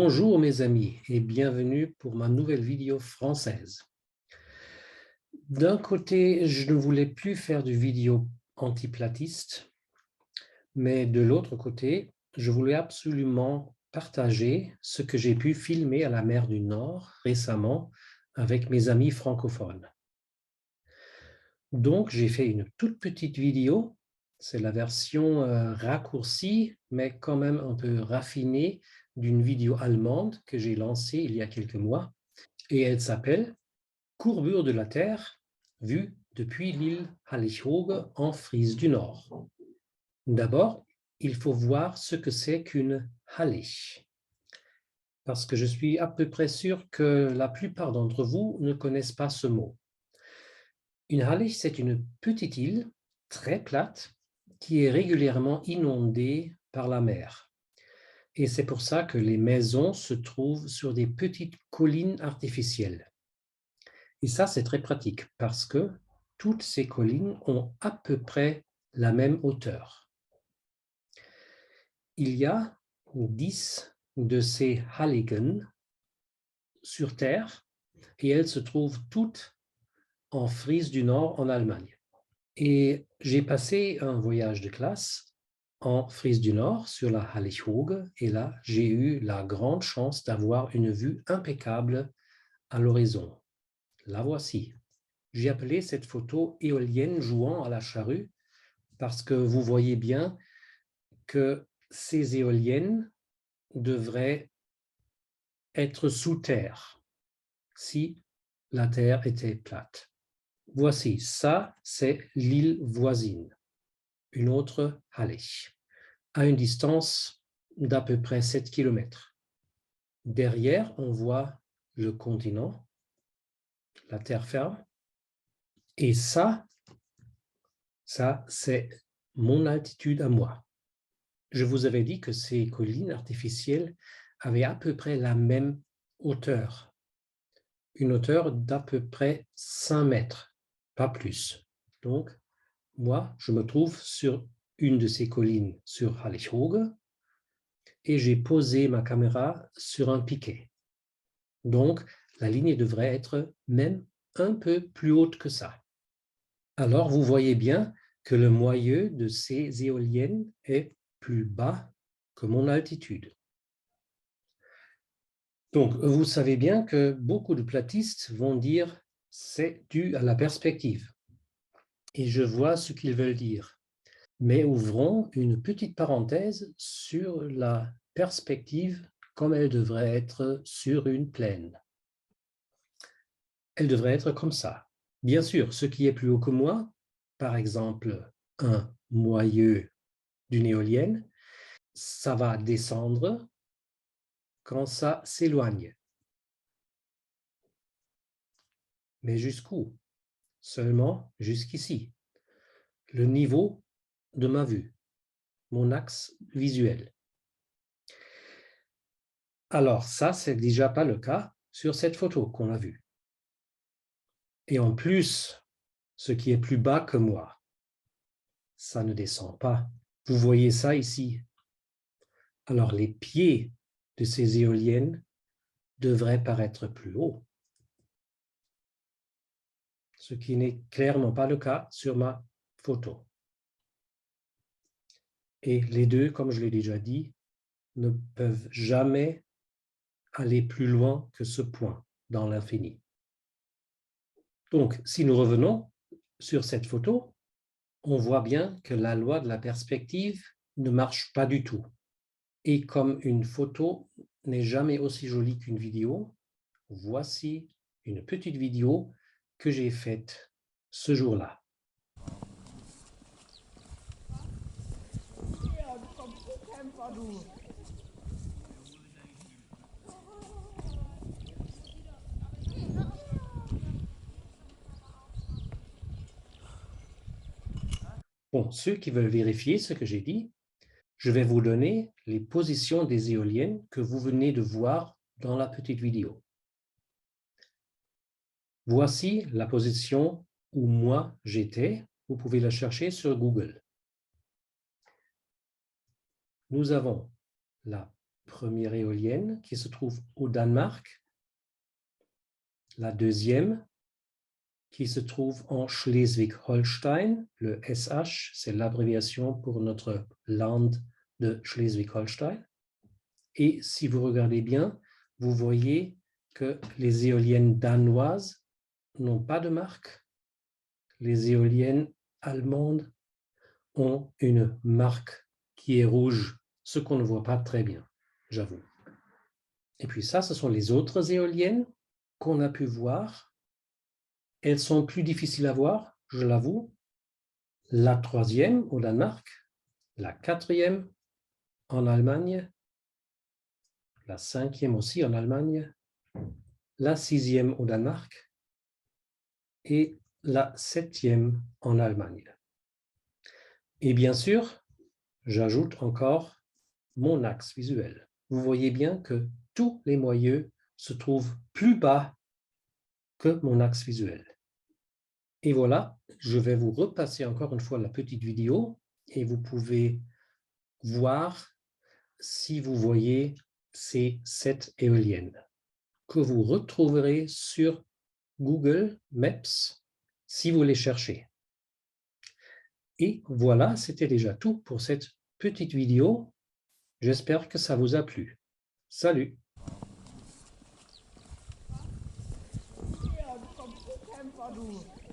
Bonjour mes amis et bienvenue pour ma nouvelle vidéo française. D'un côté, je ne voulais plus faire de vidéo antiplatiste, mais de l'autre côté, je voulais absolument partager ce que j'ai pu filmer à la mer du Nord récemment avec mes amis francophones. Donc, j'ai fait une toute petite vidéo, c'est la version raccourcie, mais quand même un peu raffinée d'une vidéo allemande que j'ai lancée il y a quelques mois, et elle s'appelle Courbure de la Terre, vue depuis l'île Hallig-Hoge en Frise du Nord. D'abord, il faut voir ce que c'est qu'une Hallig, parce que je suis à peu près sûr que la plupart d'entre vous ne connaissent pas ce mot. Une Hallig, c'est une petite île très plate qui est régulièrement inondée par la mer. Et c'est pour ça que les maisons se trouvent sur des petites collines artificielles. Et ça, c'est très pratique parce que toutes ces collines ont à peu près la même hauteur. Il y a 10 de ces Halligen sur Terre et elles se trouvent toutes en Frise du Nord, en Allemagne. Et j'ai passé un voyage de classe en Frise du Nord sur la Hallig-Hoge et là, j'ai eu la grande chance d'avoir une vue impeccable à l'horizon. La voici. J'ai appelé cette photo éolienne jouant à la charrue parce que vous voyez bien que ces éoliennes devraient être sous terre si la terre était plate. Voici, ça c'est l'île voisine, une autre Hallig, à une distance d'à peu près 7 km. Derrière, on voit le continent, la terre ferme, et ça c'est mon altitude à moi. Je vous avais dit que ces collines artificielles avaient à peu près la même hauteur, une hauteur d'à peu près 5 mètres, pas plus. Donc, moi, je me trouve sur une de ces collines sur Hallig-Hoge et j'ai posé ma caméra sur un piquet. Donc, la ligne devrait être même un peu plus haute que ça. Alors, vous voyez bien que le moyeu de ces éoliennes est plus bas que mon altitude. Donc, vous savez bien que beaucoup de platistes vont dire « c'est dû à la perspective ». Et je vois ce qu'ils veulent dire. Mais ouvrons une petite parenthèse sur la perspective comme elle devrait être sur une plaine. Elle devrait être comme ça. Bien sûr, ce qui est plus haut que moi, par exemple un moyeu d'une éolienne, ça va descendre quand ça s'éloigne. Mais jusqu'où? Seulement jusqu'ici. Le niveau de ma vue, mon axe visuel. Alors ça, c'est déjà pas le cas sur cette photo qu'on a vue. Et en plus, ce qui est plus bas que moi, ça ne descend pas. Vous voyez ça ici. Alors les pieds de ces éoliennes devraient paraître plus hauts, ce qui n'est clairement pas le cas sur ma photo. Et les deux, comme je l'ai déjà dit, ne peuvent jamais aller plus loin que ce point dans l'infini. Donc, si nous revenons sur cette photo, on voit bien que la loi de la perspective ne marche pas du tout. Et comme une photo n'est jamais aussi jolie qu'une vidéo, voici une petite vidéo que j'ai faite ce jour-là. Bon, ceux qui veulent vérifier ce que j'ai dit, je vais vous donner les positions des éoliennes que vous venez de voir dans la petite vidéo. Voici la position où moi j'étais. Vous pouvez la chercher sur Google. Nous avons la première éolienne qui se trouve au Danemark, la deuxième qui se trouve en Schleswig-Holstein. Le SH, c'est l'abréviation pour notre land de Schleswig-Holstein. Et si vous regardez bien, vous voyez que les éoliennes danoises n'ont pas de marque. Les éoliennes allemandes ont une marque qui est rouge, ce qu'on ne voit pas très bien, j'avoue. Et puis ça, ce sont les autres éoliennes qu'on a pu voir. Elles sont plus difficiles à voir, je l'avoue. La troisième au Danemark, la quatrième en Allemagne, la cinquième aussi en Allemagne, la sixième au Danemark et la septième en Allemagne. Et bien sûr, j'ajoute encore mon axe visuel. Vous voyez bien que tous les moyeux se trouvent plus bas que mon axe visuel. Et voilà, je vais vous repasser encore une fois la petite vidéo et vous pouvez voir si vous voyez ces 7 éoliennes que vous retrouverez sur Google Maps si vous les cherchez. Et voilà, c'était déjà tout pour cette petite vidéo. J'espère que ça vous a plu. Salut! Ja, du kommst, kämpfer, du.